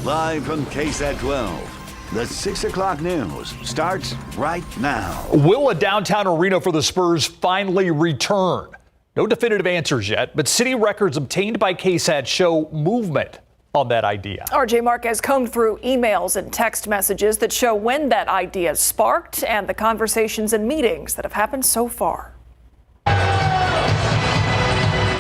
Live from KSAT 12, the 6 o'clock news starts right now. Will a downtown arena for the Spurs finally return? No definitive answers yet, but city records obtained by KSAT show movement on that idea. RJ Marquez combed through emails and text messages that show when that idea sparked and the conversations and meetings that have happened so far.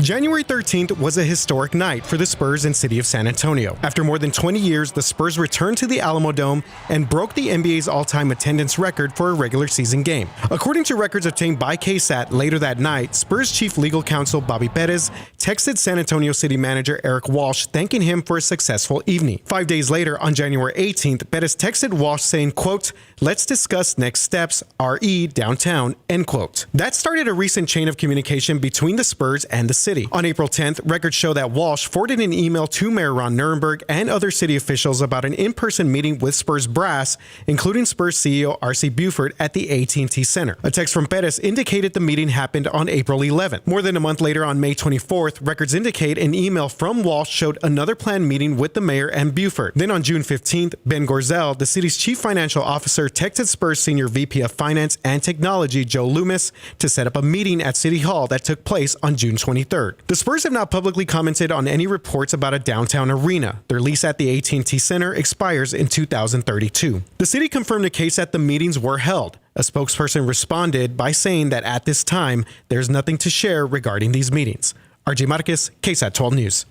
January 13th was a historic night for the Spurs and City of San Antonio. After more than 20 years, the Spurs returned to the Alamo Dome and broke the NBA's all-time attendance record for a regular season game. According to records obtained by KSAT later that night, Spurs chief legal counsel Bobby Perez texted San Antonio City manager Eric Walsh thanking him for a successful evening. 5 days later, on January 18th, Perez texted Walsh saying, quote, "Let's discuss next steps, RE downtown," end quote. That started a recent chain of communication between the Spurs and the city. On April 10th, records show that Walsh forwarded an email to Mayor Ron Nirenberg and other city officials about an in-person meeting with Spurs brass, including Spurs CEO R.C. Buford at the AT&T Center. A text from Perez indicated the meeting happened on April 11th. More than a month later, on May 24th, records indicate an email from Walsh showed another planned meeting with the mayor and Buford. Then on June 15th, Ben Gorzel, the city's chief financial officer, texted Spurs senior VP of Finance and Technology Joe Loomis to set up a meeting at City Hall that took place on June 23rd. The Spurs have not publicly commented on any reports about a downtown arena. Their lease at the AT&T Center expires in 2032. The city confirmed to KSAT the meetings were held. A spokesperson responded by saying that at this time, there's nothing to share regarding these meetings. RJ Marquez, KSAT 12 News.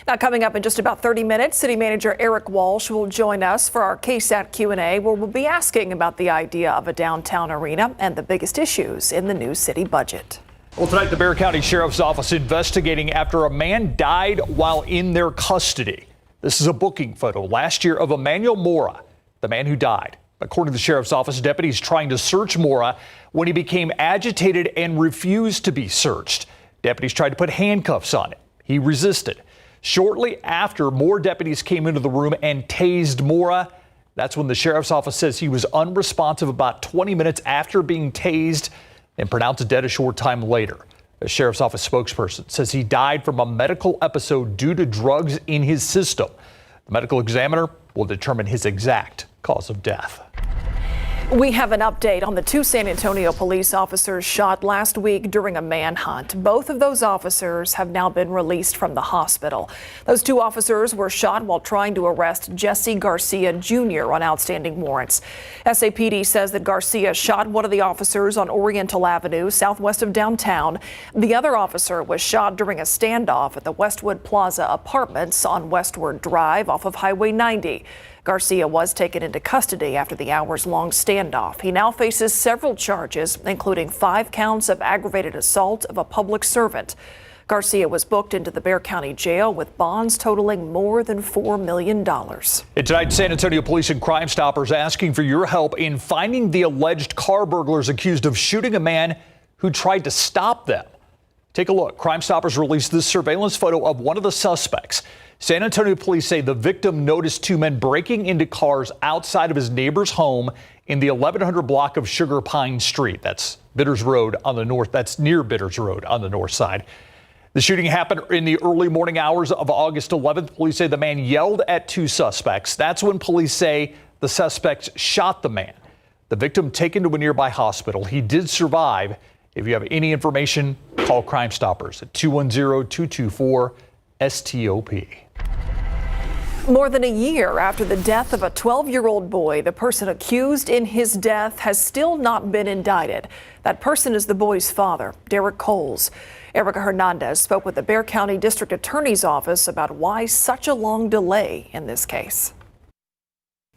Now, coming up in just about 30 minutes, City Manager Eric Walsh will join us for our KSAT Q&A, where we'll be asking about the idea of a downtown arena and the biggest issues in the new city budget. Well, tonight, the Bexar County Sheriff's Office investigating after a man died while in their custody. This is a booking photo last year of Emmanuel Mora, the man who died. According to the Sheriff's Office, deputies trying to search Mora when he became agitated and refused to be searched. Deputies tried to put handcuffs on him. He resisted. Shortly after, more deputies came into the room and tased Mora. That's when the Sheriff's Office says he was unresponsive about 20 minutes after being tased and pronounced dead a short time later. The Sheriff's Office spokesperson says he died from a medical episode due to drugs in his system. The medical examiner will determine his exact cause of death. We have an update on the two San Antonio police officers shot last week during a manhunt. Both of those officers have now been released from the hospital. Those two officers were shot while trying to arrest Jesse Garcia Jr. on outstanding warrants. SAPD says that Garcia shot one of the officers on Oriental Avenue, southwest of downtown. The other officer was shot during a standoff at the Westwood Plaza Apartments on Westward Drive off of Highway 90. Garcia was taken into custody after the hours-long standoff. He now faces several charges, including 5 counts of aggravated assault of a public servant. Garcia was booked into the Bexar County Jail with bonds totaling more than $4 million. And tonight, San Antonio police and Crime Stoppers asking for your help in finding the alleged car burglars accused of shooting a man who tried to stop them. Take a look. Crime Stoppers released this surveillance photo of one of the suspects. San Antonio police say the victim noticed 2 men breaking into cars outside of his neighbor's home in the 1100 block of Sugar Pine Street. That's Bitters Road on the north. That's near Bitters Road on the north side. The shooting happened in the early morning hours of August 11th. Police say the man yelled at 2 suspects. That's when police say the suspects shot the man. The victim taken to a nearby hospital. He did survive. If you have any information, call Crime Stoppers at 210-224-STOP. More than a year after the death of a 12-year-old boy, the person accused in his death has still not been indicted. That person is the boy's father, Danilo Coles. Erica Hernandez spoke with the Bexar County District Attorney's Office about why such a long delay in this case.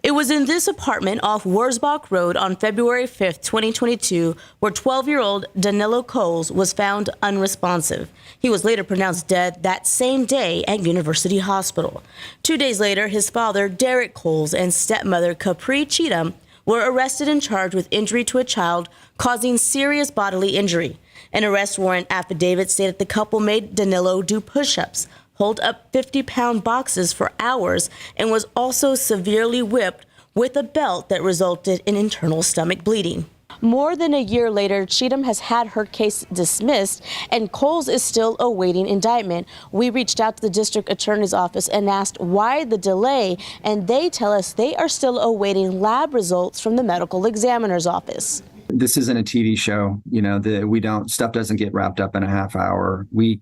It was in this apartment off Wurzbach Road on February 5th, 2022, where 12-year-old Danilo Coles was found unresponsive. He was later pronounced dead that same day at University Hospital. 2 days later, his father, Derek Coles, and stepmother, Capri Cheatham, were arrested and charged with injury to a child causing serious bodily injury. An arrest warrant affidavit stated the couple made Danilo do push-ups, hold up 50-pound boxes for hours, and was also severely whipped with a belt that resulted in internal stomach bleeding. More than a year later, Cheatham has had her case dismissed, and Coles is still awaiting indictment. We reached out to the district attorney's office and asked why the delay, and they tell us they are still awaiting lab results from the medical examiner's office. This isn't a TV show, stuff doesn't get wrapped up in a half hour. We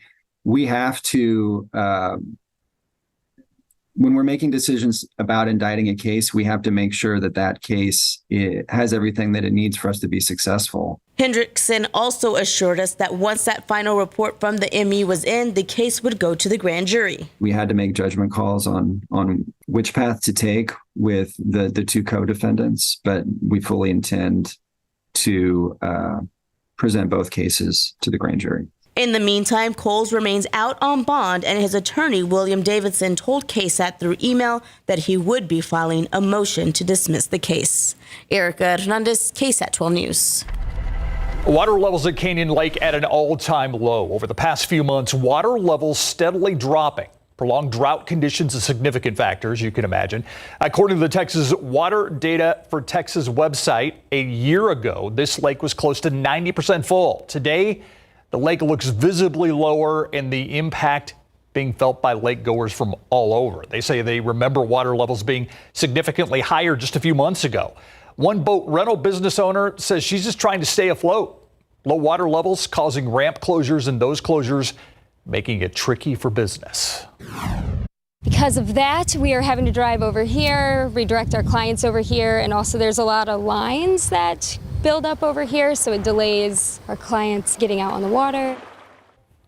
have to, when we're making decisions about indicting a case, we have to make sure that case has everything that it needs for us to be successful. Hendrickson also assured us that once that final report from the ME was in, the case would go to the grand jury. We had to make judgment calls on which path to take with the two co-defendants, but we fully intend to present both cases to the grand jury. In the meantime, Coles remains out on bond, and his attorney, William Davidson, told KSAT through email that he would be filing a motion to dismiss the case. Erica Hernandez, KSAT 12 News. Water levels at Canyon Lake at an all-time low. Over the past few months, water levels steadily dropping. Prolonged drought conditions a significant factor, as you can imagine. According to the Texas Water Data for Texas website, a year ago, this lake was close to 90% full. Today, the lake looks visibly lower, and the impact being felt by lake goers from all over. They say they remember water levels being significantly higher just a few months ago. One boat rental business owner says she's just trying to stay afloat. Low water levels causing ramp closures, and those closures making it tricky for business. Because of that, we are having to drive over here, redirect our clients over here, and also there's a lot of lines that build up over here, so it delays our clients getting out on the water.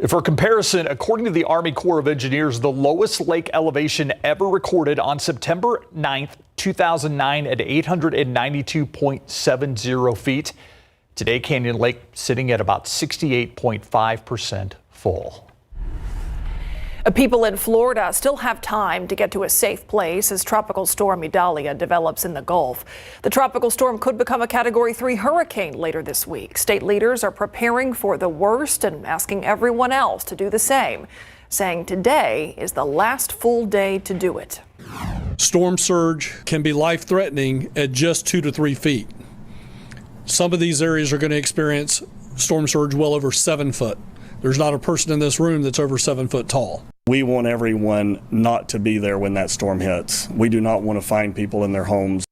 For comparison, according to the Army Corps of Engineers, the lowest lake elevation ever recorded on September 9th, 2009 at 892.70 feet. Today, Canyon Lake sitting at about 68.5% full. People in Florida still have time to get to a safe place as Tropical Storm Idalia develops in the Gulf. The tropical storm could become a Category 3 hurricane later this week. State leaders are preparing for the worst and asking everyone else to do the same, saying today is the last full day to do it. Storm surge can be life-threatening at just 2 to 3 feet. Some of these areas are going to experience storm surge well over 7 foot. There's not a person in this room that's over 7 foot tall. We want everyone not to be there when that storm hits. We do not want to find people in their homes.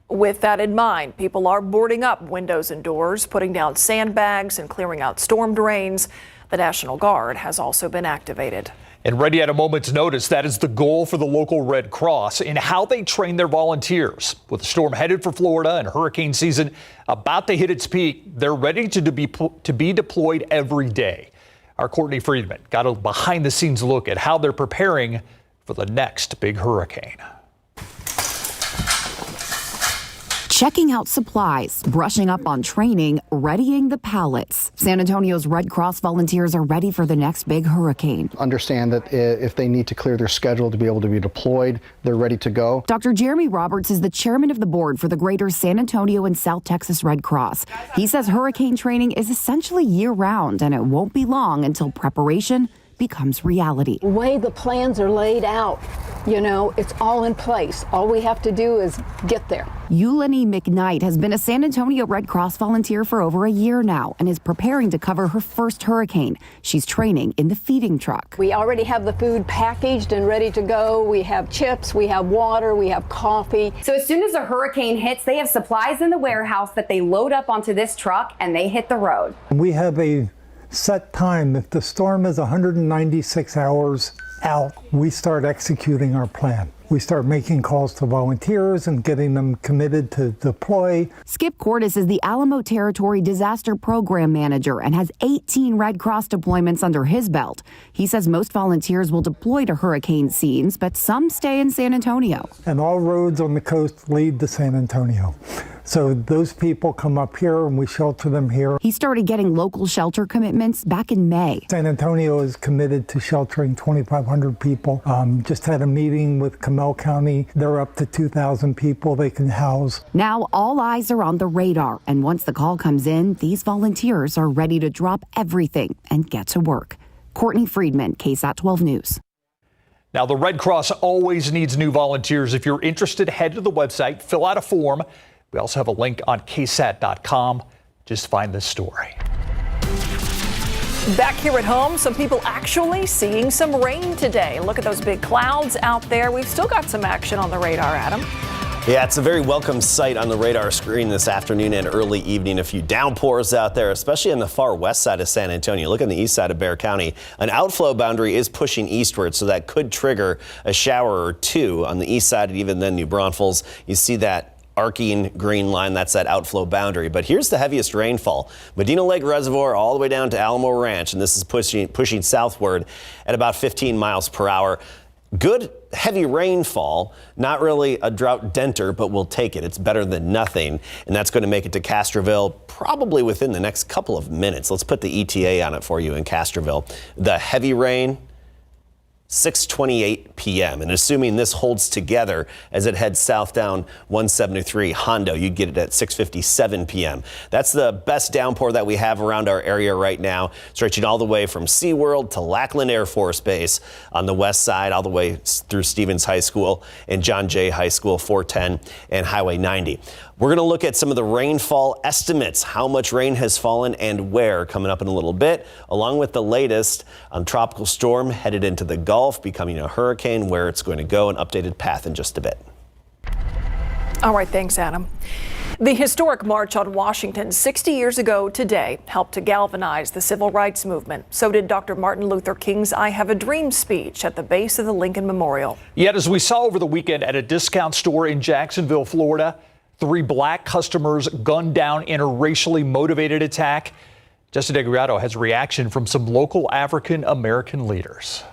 With that in mind, people are boarding up windows and doors, putting down sandbags and clearing out storm drains. The National Guard has also been activated. And ready at a moment's notice, that is the goal for the local Red Cross in how they train their volunteers. With the storm headed for Florida and hurricane season about to hit its peak, they're ready to be deployed every day. Our Courtney Friedman got a behind-the-scenes look at how they're preparing for the next big hurricane. Checking out supplies, brushing up on training, readying the pallets. San Antonio's Red Cross volunteers are ready for the next big hurricane. Understand that if they need to clear their schedule to be able to be deployed, they're ready to go. Dr. Jeremy Roberts is the chairman of the board for the Greater San Antonio and South Texas Red Cross. He says hurricane training is essentially year-round, and it won't be long until preparation becomes reality. The way the plans are laid out, it's all in place. All we have to do is get there. Eulani McKnight has been a San Antonio Red Cross volunteer for over a year now and is preparing to cover her first hurricane. She's training in the feeding truck. We already have the food packaged and ready to go. We have chips, we have water, we have coffee. So as soon as a hurricane hits, they have supplies in the warehouse that they load up onto this truck and they hit the road. We have a set time. If the storm is 196 hours out, we start executing our plan. We start making calls to volunteers and getting them committed to deploy. Skip Cordes is the Alamo Territory Disaster Program Manager and has 18 Red Cross deployments under his belt. He says most volunteers will deploy to hurricane scenes, but some stay in San Antonio. And all roads on the coast lead to San Antonio. So those people come up here and we shelter them here. He started getting local shelter commitments back in May. San Antonio is committed to sheltering 2,500 people. Just had a meeting with Camel County. They're up to 2,000 people they can house. Now all eyes are on the radar. And once the call comes in, these volunteers are ready to drop everything and get to work. Courtney Friedman, KSAT 12 News. Now, the Red Cross always needs new volunteers. If you're interested, head to the website, fill out a form. We also have a link on KSAT.com. Just find this story. Back here at home, some people actually seeing some rain today. Look at those big clouds out there. We've still got some action on the radar, Adam. Yeah, it's a very welcome sight on the radar screen this afternoon and early evening. A few downpours out there, especially on the far west side of San Antonio. Look on the east side of Bexar County. An outflow boundary is pushing eastward, so that could trigger a shower or two on the east side and even then New Braunfels. You see that arcing green line, that's that outflow boundary. But here's the heaviest rainfall. Medina Lake Reservoir all the way down to Alamo Ranch, and this is pushing southward at about 15 miles per hour. Good heavy rainfall, not really a drought denter, but we'll take it. It's better than nothing, and that's going to make it to Castroville probably within the next couple of minutes. Let's put the ETA on it for you in Castroville. The heavy rain, 6:28 p.m. And assuming this holds together as it heads south down 173 Hondo, you get it at 6:57 p.m. That's the best downpour that we have around our area right now, stretching all the way from SeaWorld to Lackland Air Force Base on the west side, all the way through Stevens High School and John Jay High School, 410 and Highway 90. We're going to look at some of the rainfall estimates, how much rain has fallen and where, coming up in a little bit, along with the latest on tropical storm headed into the Gulf, becoming a hurricane, where it's going to go, an updated path in just a bit. All right, thanks, Adam. The historic March on Washington 60 years ago today helped to galvanize the civil rights movement. So did Dr. Martin Luther King's I Have a Dream speech at the base of the Lincoln Memorial. Yet, as we saw over the weekend at a discount store in Jacksonville, Florida, 3 black customers gunned down in a racially motivated attack. Justin Deguiado has reaction from some local African-American leaders.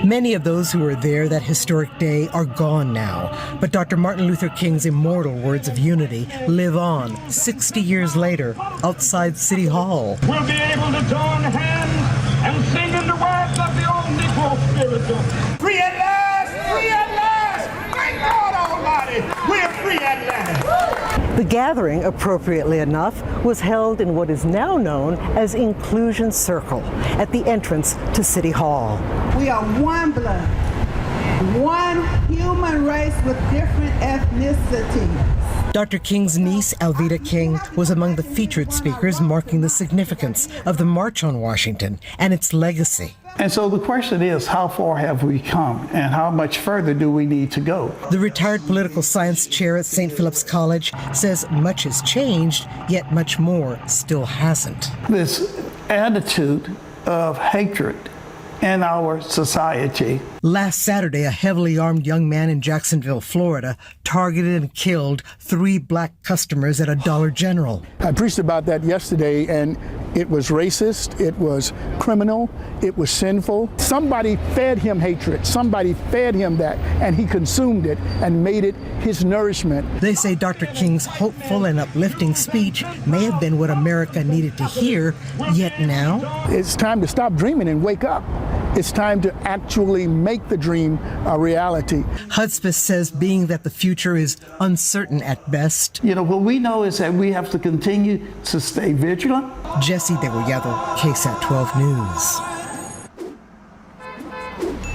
Many of those who were there that historic day are gone now, but Dr. Martin Luther King's immortal words of unity live on 60 years later outside City Hall. We'll be able to join hands and sing in the words of the old Negro spiritual. Free at last! Free at last! Thank God Almighty! We're free at last! The gathering, appropriately enough, was held in what is now known as Inclusion Circle at the entrance to City Hall. We are one blood, one human race with different ethnicities. Dr. King's niece, Alveda King, was among the featured speakers marking the significance of the March on Washington and its legacy. And so the question is, how far have we come and how much further do we need to go? The retired political science chair at St. Philip's College says much has changed, yet much more still hasn't. This attitude of hatred in our society. Last Saturday, a heavily armed young man in Jacksonville, Florida, targeted and killed 3 black customers at a Dollar General. I preached about that yesterday, and it was racist, it was criminal, it was sinful. Somebody fed him hatred, somebody fed him that, and he consumed it and made it his nourishment. They say Dr. King's hopeful and uplifting speech may have been what America needed to hear, yet now? It's time to stop dreaming and wake up. It's time to actually make the dream a reality. Hudspeth says being that the future is uncertain at best. You know, what we know is that we have to continue to stay vigilant. Jesse Deguiado, KSAT 12 News.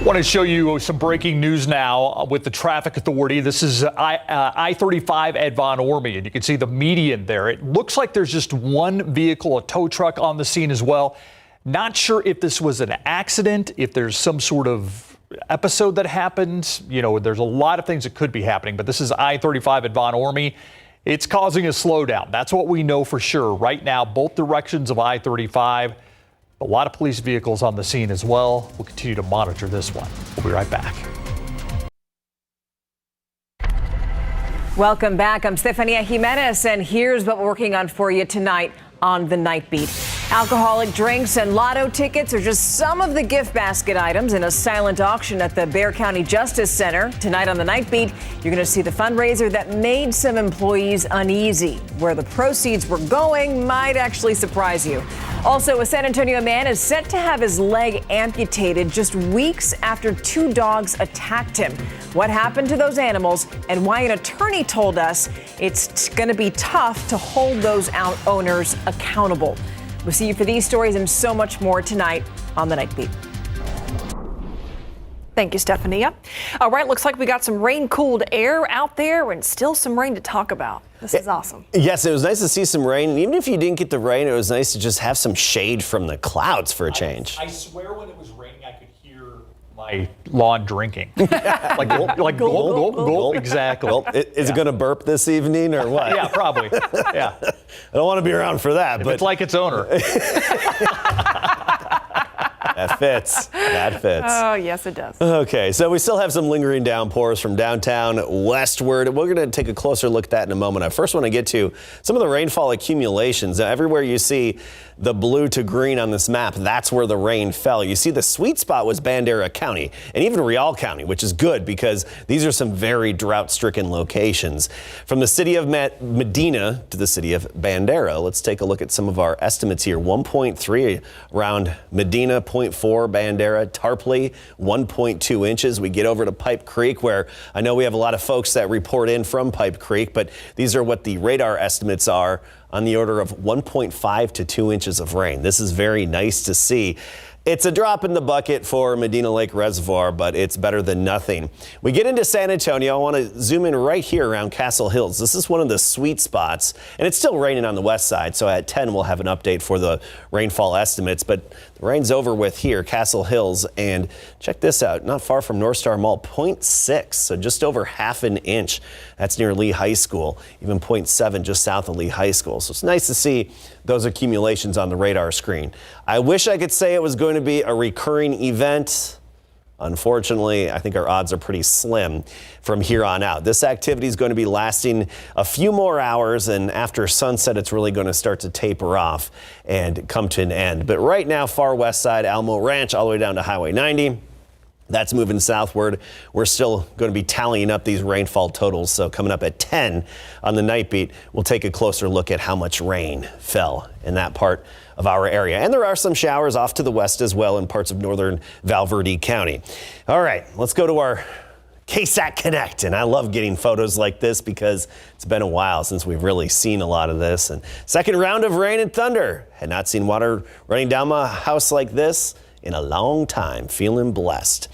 I want to show you some breaking news now with the traffic authority. This is I-35 at Von Orby, and you can see the median there. It looks like there's just one vehicle, a tow truck on the scene as well. Not sure if this was an accident, if there's some sort of episode that happened. You know, there's a lot of things that could be happening, but this is I-35 at Von Orby. It's causing a slowdown. That's what we know for sure. Right now, both directions of I-35, a lot of police vehicles on the scene as well. We'll continue to monitor this one. We'll be right back. Welcome back. I'm Stefania Jimenez, and here's what we're working on for you tonight on the Nightbeat. Alcoholic drinks and lotto tickets are just some of the gift basket items in a silent auction at the Bexar County Justice Center. Tonight on the Nightbeat, you're going to see the fundraiser that made some employees uneasy. Where the proceeds were going might actually surprise you. Also, a San Antonio man is set to have his leg amputated just weeks after 2 dogs attacked him. What happened to those animals and why an attorney told us it's going to be tough to hold those owners accountable. We'll see you for these stories and so much more tonight on the Nightbeat. Thank you, Stephania. All right, looks like we got some rain-cooled air out there and still some rain to talk about. This is awesome. Yes, it was nice to see some rain. And even if you didn't get the rain, it was nice to just have some shade from the clouds for a change. I swear when it was raining, I could hear my lawn drinking. like gulp, gulp. Exactly. Well, is it going to burp this evening or what? Yeah, probably. Yeah. I don't want to be around for that. But it's like its owner. That fits. That fits. Oh, yes, it does. Okay, so we still have some lingering downpours from downtown westward. We're going to take a closer look at that in a moment. I first want to get to some of the rainfall accumulations. Now, everywhere you see the blue to green on this map, that's where the rain fell. You see the sweet spot was Bandera County and even Real County, which is good because these are some very drought-stricken locations. From the city of Medina to the city of Bandera, let's take a look at some of our estimates here. 1.3 around Medina, 0.4 Bandera, Tarpley, 1.2 inches. We get over to Pipe Creek, where I know we have a lot of folks that report in from Pipe Creek, but these are what the radar estimates are, on the order of 1.5 to 2 inches of rain. This is very nice to see. It's a drop in the bucket for Medina Lake Reservoir, but it's better than nothing. We get into San Antonio. I want to zoom in right here around Castle Hills. This is one of the sweet spots, and it's still raining on the west side, so at 10 we'll have an update for the rainfall estimates, but the rain's over with here, Castle Hills, and check this out, not far from North Star Mall, 0.6, so just over half an inch. That's near Lee High School, even 0.7 just south of Lee High School. So it's nice to see those accumulations on the radar screen. I wish I could say it was going to be a recurring event. Unfortunately, I think our odds are pretty slim from here on out. This activity is going to be lasting a few more hours, and after sunset, it's really going to start to taper off and come to an end. But right now, far west side, Alamo Ranch, all the way down to Highway 90. That's moving southward. We're still going to be tallying up these rainfall totals. So coming up at 10 on the Nightbeat, we'll take a closer look at how much rain fell in that part of our area. And there are some showers off to the west as well in parts of northern Val Verde County. All right, let's go to our KSAT Connect. And I love getting photos like this because it's been a while since we've really seen a lot of this. And second round of rain and thunder. Had not seen water running down my house like this in a long time. Feeling blessed.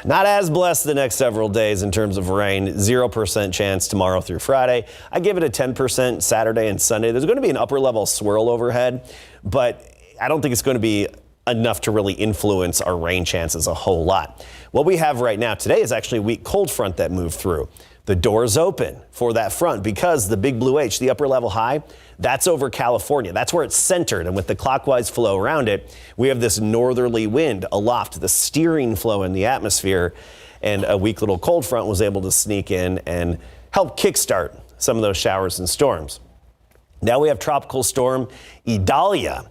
Not as blessed the next several days in terms of rain. 0% chance tomorrow through Friday. I give it a 10% Saturday and Sunday. There's going to be an upper level swirl overhead, but I don't think it's going to be enough to really influence our rain chances a whole lot. What we have right now today is actually a weak cold front that moved through. The door's open for that front because the big blue H, the upper level high, that's over California. That's where it's centered. And with the clockwise flow around it, we have this northerly wind aloft, the steering flow in the atmosphere. And a weak little cold front was able to sneak in and help kickstart some of those showers and storms. Now we have tropical storm Idalia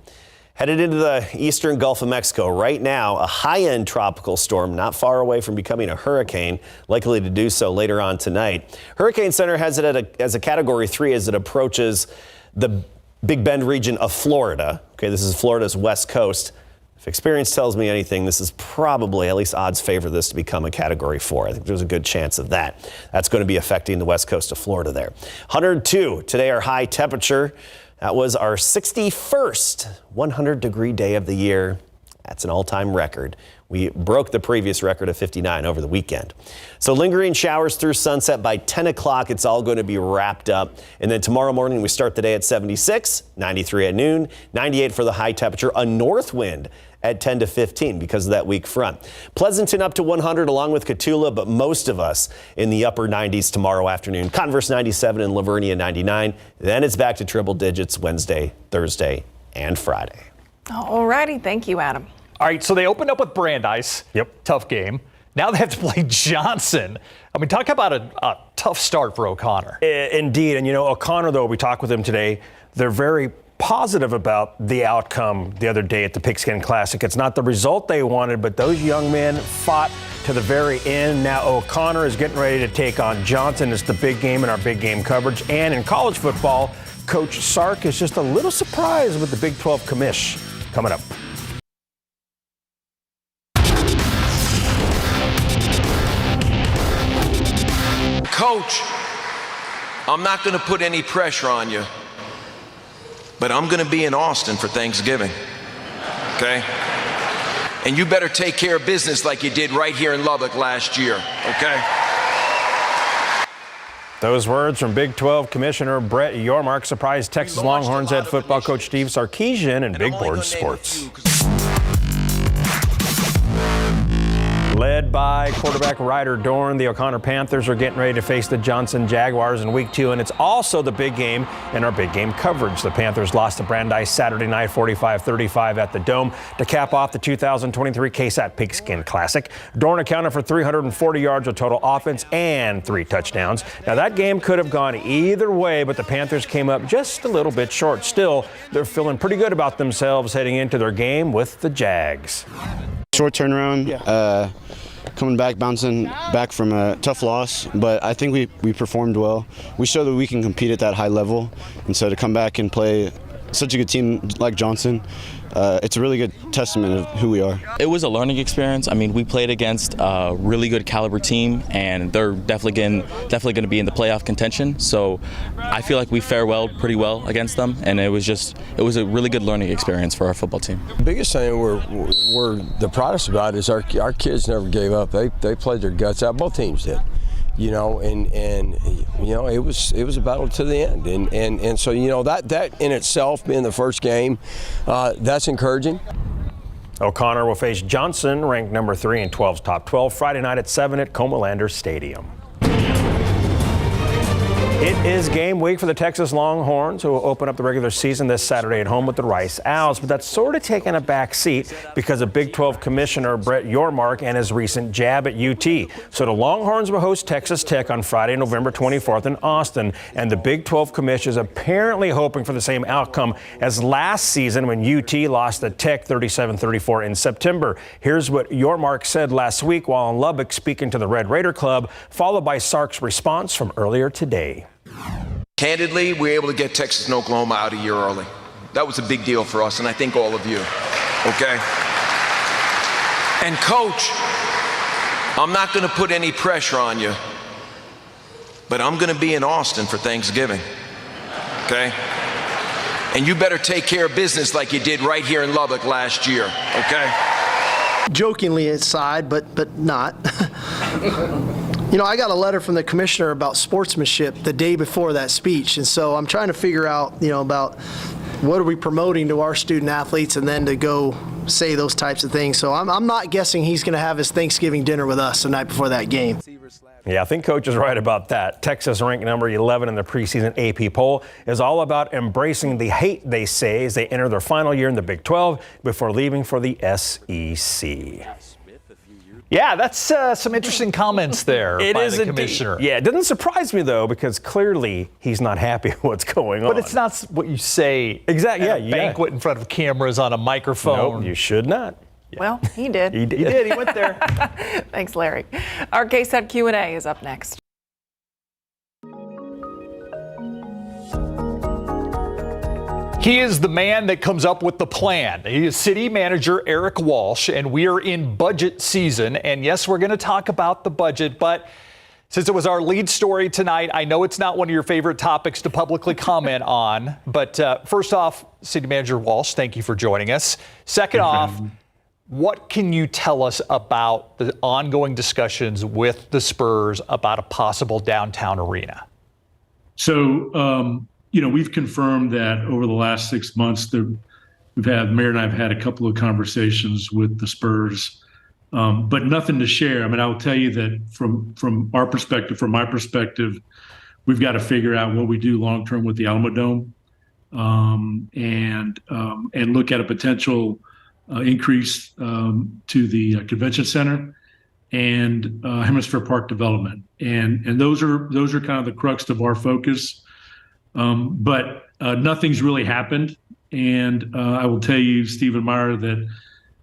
headed into the eastern Gulf of Mexico. Right now, a high-end tropical storm not far away from becoming a hurricane, likely to do so later on tonight. Hurricane Center has it as a Category 3 as it approaches the Big Bend region of Florida. Okay, this is Florida's west coast. If experience tells me anything, this is probably, at least odds favor this to become a Category 4. I think there's a good chance of that. That's going to be affecting the west coast of Florida there. 102 today, our high temperature. That was our 61st 100-degree day of the year. That's an all-time record. We broke the previous record of 59 over the weekend. So lingering showers through sunset. By 10 o'clock, it's all going to be wrapped up. And then tomorrow morning, we start the day at 76, 93 at noon, 98 for the high temperature, a north wind at 10 to 15 because of that weak front. Pleasanton up to 100 along with Cotulla, but most of us in the upper 90s tomorrow afternoon. Converse 97 and Lavernia 99. Then it's back to triple digits Wednesday, Thursday, and Friday. All righty. Thank you, Adam. All right, so they opened up with Brandeis. Yep. Tough game. Now they have to play Johnson. I mean, talk about a tough start for O'Connor. Indeed. And, O'Connor, though, we talked with him today, they're very positive about the outcome the other day at the Pigskin Classic. It's not the result they wanted, but those young men fought to the very end. Now O'Connor is getting ready to take on Johnson. It's the big game in our big game coverage. And in college football, Coach Sark is just a little surprised with the Big 12 commish coming up. Coach, I'm not going to put any pressure on you, but I'm going to be in Austin for Thanksgiving, okay? And you better take care of business like you did right here in Lubbock last year, okay? Those words from Big 12 Commissioner Brett Yormark surprised Texas Longhorns head football coach Steve Sarkisian in Big Board Sports. Led by quarterback Ryder Dorn, the O'Connor Panthers are getting ready to face the Johnson Jaguars in Week 2, and it's also the big game in our big game coverage. The Panthers lost to Brandeis Saturday night 45-35 at the Dome to cap off the 2023 KSAT Pigskin Classic. Dorn accounted for 340 yards of total offense and 3 touchdowns. Now, that game could have gone either way, but the Panthers came up just a little bit short. Still, they're feeling pretty good about themselves heading into their game with the Jags. Short turnaround, coming back, bouncing back from a tough loss, but I think we performed well. We showed that we can compete at that high level, and so to come back and play such a good team like Johnson, it's a really good testament of who we are. It was a learning experience. I mean, we played against a really good caliber team, and they're definitely going to be in the playoff contention. So I feel like we fared pretty well against them, and it was a really good learning experience for our football team. The biggest thing we're the proudest about is our kids never gave up. They played their guts out. Both teams did. You know, and you know, it was a battle to the end, and so, you know, that in itself being the first game, that's encouraging. O'Connor will face Johnson, ranked number 3 in 12's top 12, Friday night at 7 at Comalander Stadium. It is game week for the Texas Longhorns, who will open up the regular season this Saturday at home with the Rice Owls. But that's sort of taken a back seat because of Big 12 Commissioner Brett Yormark and his recent jab at UT. So the Longhorns will host Texas Tech on Friday, November 24th in Austin. And the Big 12 Commission is apparently hoping for the same outcome as last season when UT lost to Tech 37-34 in September. Here's what Yormark said last week while in Lubbock speaking to the Red Raider Club, followed by Sark's response from earlier today. Candidly, we were able to get Texas and Oklahoma out a year early. That was a big deal for us, and I think all of you, okay? And Coach, I'm not going to put any pressure on you, but I'm going to be in Austin for Thanksgiving, okay? And you better take care of business like you did right here in Lubbock last year, okay? Jokingly aside, but not. You know, I got a letter from the commissioner about sportsmanship the day before that speech, and so I'm trying to figure out, you know, about what are we promoting to our student athletes, and then to go say those types of things. So I'm not guessing he's going to have his Thanksgiving dinner with us the night before that game. Yeah, I think Coach is right about that. Texas, ranked number 11 in the preseason AP poll, is all about embracing the hate, they say, as they enter their final year in the Big 12 before leaving for the SEC. Yeah, that's some interesting comments there by the commissioner. Yeah, it doesn't surprise me, though, because clearly he's not happy with what's going on. But it's not what you say exactly. at a banquet in front of cameras on a microphone. No, you should not. Well, he did. He did. He did. He went there. Thanks, Larry. Our KSAT Q&A is up next. He is the man that comes up with the plan. He is City Manager Eric Walsh, and we are in budget season. And yes, we're going to talk about the budget, but since it was our lead story tonight, I know it's not one of your favorite topics to publicly comment on. But first off, City Manager Walsh, thank you for joining us. Second off, what can you tell us about the ongoing discussions with the Spurs about a possible downtown arena? So, you know, we've confirmed that over the last 6 months, Mayor and I have had a couple of conversations with the Spurs, but nothing to share. I mean, I will tell you that from our perspective, from my perspective, we've got to figure out what we do long term with the Alamo Dome, and look at a potential increase to the convention center and Hemisphere Park development, and those are kind of the crux of our focus. But nothing's really happened, and I will tell you, Stephen Meyer,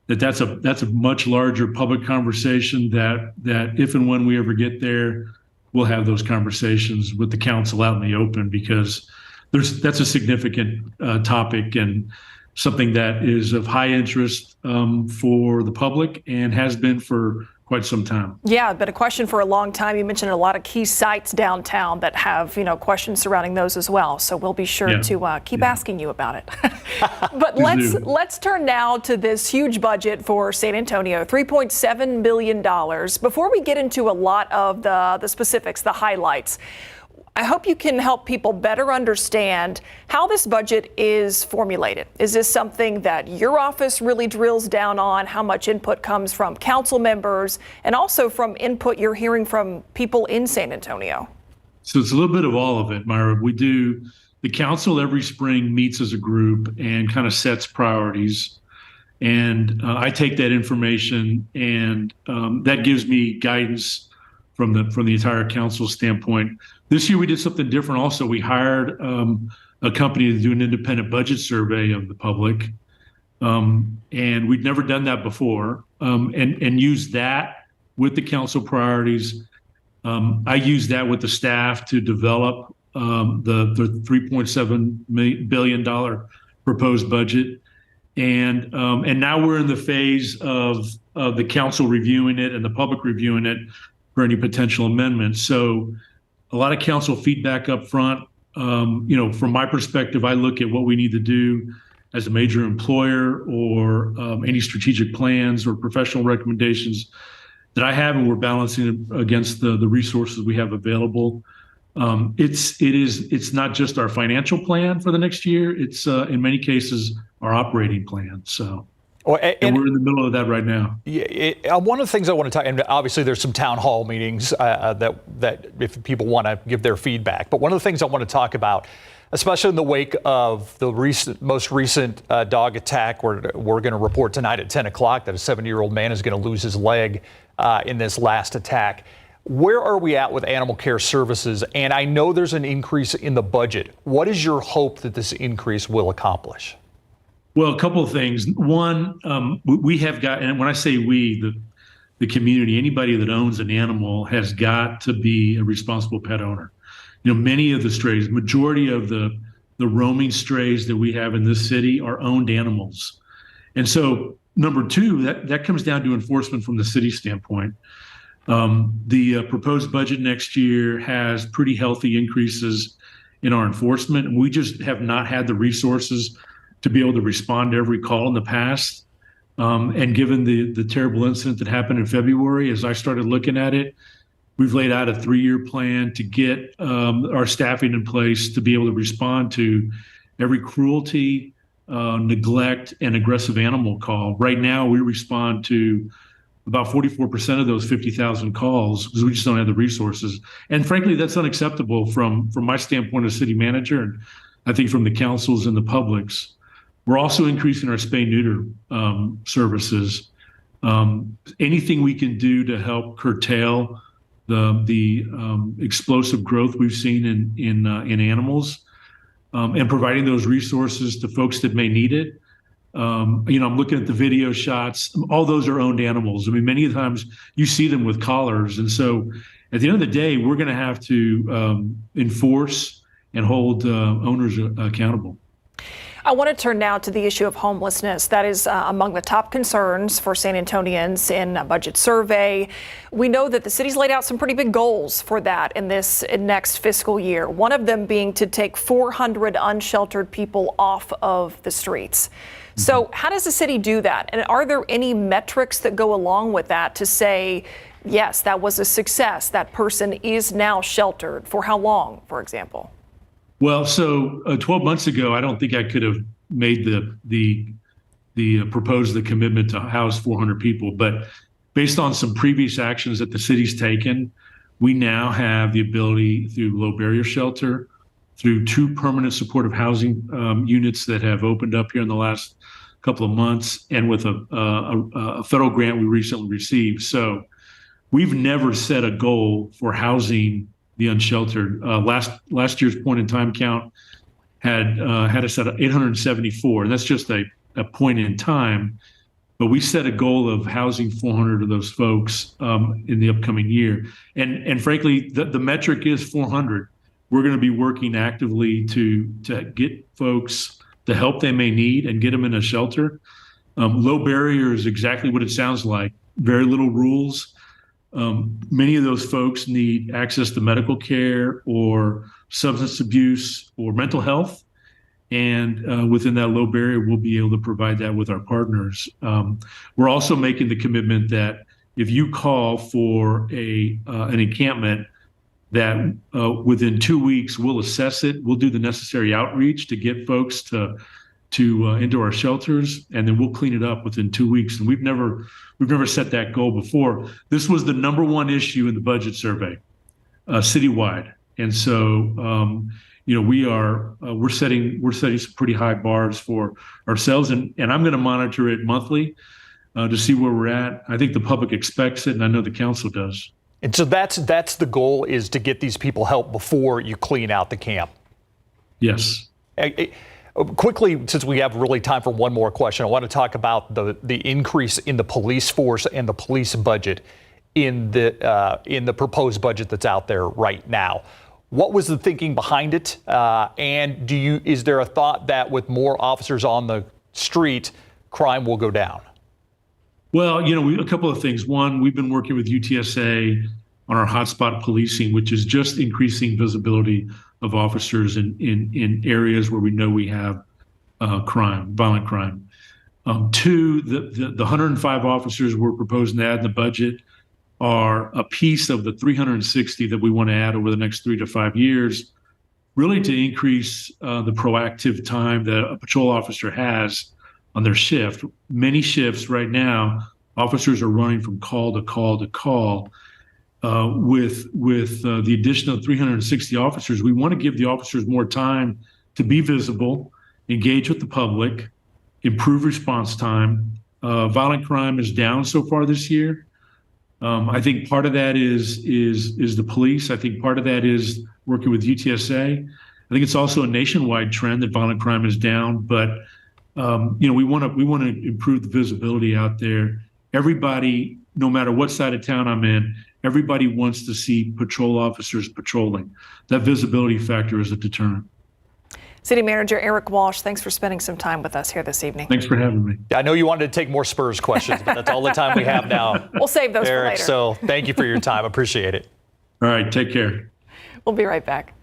that's a much larger public conversation that if and when we ever get there, we'll have those conversations with the council out in the open, because that's a significant topic, and something that is of high interest for the public and has been for quite some time. Yeah, been a question for a long time. You mentioned a lot of key sites downtown that have, questions surrounding those as well. So we'll be sure to keep asking you about it. But let's turn now to this huge budget for San Antonio, $3.7 billion. Before we get into a lot of the specifics, the highlights, I hope you can help people better understand how this budget is formulated. Is this something that your office really drills down on? How much input comes from council members and also from input you're hearing from people in San Antonio? So it's a little bit of all of it, Myra. The council every spring meets as a group and kind of sets priorities. And I take that information and that gives me guidance from the entire council standpoint. This year we did something different also. We hired a company to do an independent budget survey of the public. And we'd never done that before, and used that with the council priorities. I used that with the staff to develop the $3.7 billion proposed budget. And now we're in the phase of the council reviewing it and the public reviewing it for any potential amendments. So a lot of council feedback up front. From my perspective, I look at what we need to do as a major employer or any strategic plans or professional recommendations that I have, and we're balancing it against the resources we have available. It's not just our financial plan for the next year. It's in many cases our operating plan. So. And we're in the middle of that right now. One of the things I want to talk, and obviously there's some town hall meetings that if people want to give their feedback, but one of the things I want to talk about, especially in the wake of the most recent dog attack, we're going to report tonight at 10 o'clock that a 70-year-old man is going to lose his leg in this last attack. Where are we at with animal care services? And I know there's an increase in the budget. What is your hope that this increase will accomplish? Well, a couple of things. One, we have got, and when I say we, the community, anybody that owns an animal has got to be a responsible pet owner. Many of the strays, majority of the roaming strays that we have in this city are owned animals. And so, number two, that comes down to enforcement from the city standpoint. The proposed budget next year has pretty healthy increases in our enforcement, and we just have not had the resources to be able to respond to every call in the past. And given the terrible incident that happened in February, as I started looking at it, we've laid out a 3-year plan to get our staffing in place to be able to respond to every cruelty, neglect, and aggressive animal call. Right now, we respond to about 44% of those 50,000 calls because we just don't have the resources. And frankly, that's unacceptable from my standpoint as city manager, and I think from the councils and the public's. We're also increasing our spay-neuter services. Anything we can do to help curtail the explosive growth we've seen in animals, and providing those resources to folks that may need it. I'm looking at the video shots. All those are owned animals. I mean, many of the times you see them with collars, and so at the end of the day, we're going to have to enforce and hold owners accountable. I want to turn now to the issue of homelessness. That is among the top concerns for San Antonians in a budget survey. We know that the city's laid out some pretty big goals for that in this next fiscal year, one of them being to take 400 unsheltered people off of the streets. So how does the city do that? And are there any metrics that go along with that to say, yes, that was a success, that person is now sheltered? For how long, for example? Well, so 12 months ago, I don't think I could have made the proposed the commitment to house 400 people. But based on some previous actions that the city's taken, we now have the ability through low barrier shelter, through 2 permanent supportive housing units that have opened up here in the last couple of months, and with a federal grant we recently received. So we've never set a goal for housing the unsheltered. Last year's point in time count had us at 874, and that's just a point in time. But we set a goal of housing 400 of those folks in the upcoming year, and frankly, the metric is 400. We're going to be working actively to get folks the help they may need and get them in a shelter. Low barrier is exactly what it sounds like. Very little rules. Many of those folks need access to medical care or substance abuse or mental health. And within that low barrier, we'll be able to provide that with our partners. We're also making the commitment that if you call for an encampment, that within 2 weeks, we'll assess it. We'll do the necessary outreach to get folks to into our shelters, and then we'll clean it up within 2 weeks. And we've never set that goal before. This was the number one issue in the budget survey, citywide. And so, we're setting some pretty high bars for ourselves, and I'm going to monitor it monthly to see where we're at. I think the public expects it, and I know the council does. And so that's the goal, is to get these people help before you clean out the camp. Yes. Quickly, since we have really time for one more question, I want to talk about the increase in the police force and the police budget in the proposed budget that's out there right now. What was the thinking behind it? And is there a thought that with more officers on the street, crime will go down? Well, a couple of things. One, we've been working with UTSA on our hotspot policing, which is just increasing visibility of officers in areas where we know we have violent crime. Two, the 105 officers we're proposing to add in the budget are a piece of the 360 that we want to add over the next 3 to 5 years, really to increase the proactive time that a patrol officer has on their shift. Many shifts right now, officers are running from call to call to call. With the addition of 360 officers, we want to give the officers more time to be visible, engage with the public, improve response time. Violent crime is down so far this year. I think part of that is the police. I think part of that is working with UTSA. I think it's also a nationwide trend that violent crime is down, but we want to improve the visibility out there. Everybody, no matter what side of town I'm in, everybody wants to see patrol officers patrolling. That visibility factor is a deterrent. City Manager Eric Walsh, thanks for spending some time with us here this evening. Thanks for having me. I know you wanted to take more Spurs questions, but that's all the time we have now. We'll save those Eric, for later. so thank you for your time. Appreciate it. All right, take care. We'll be right back.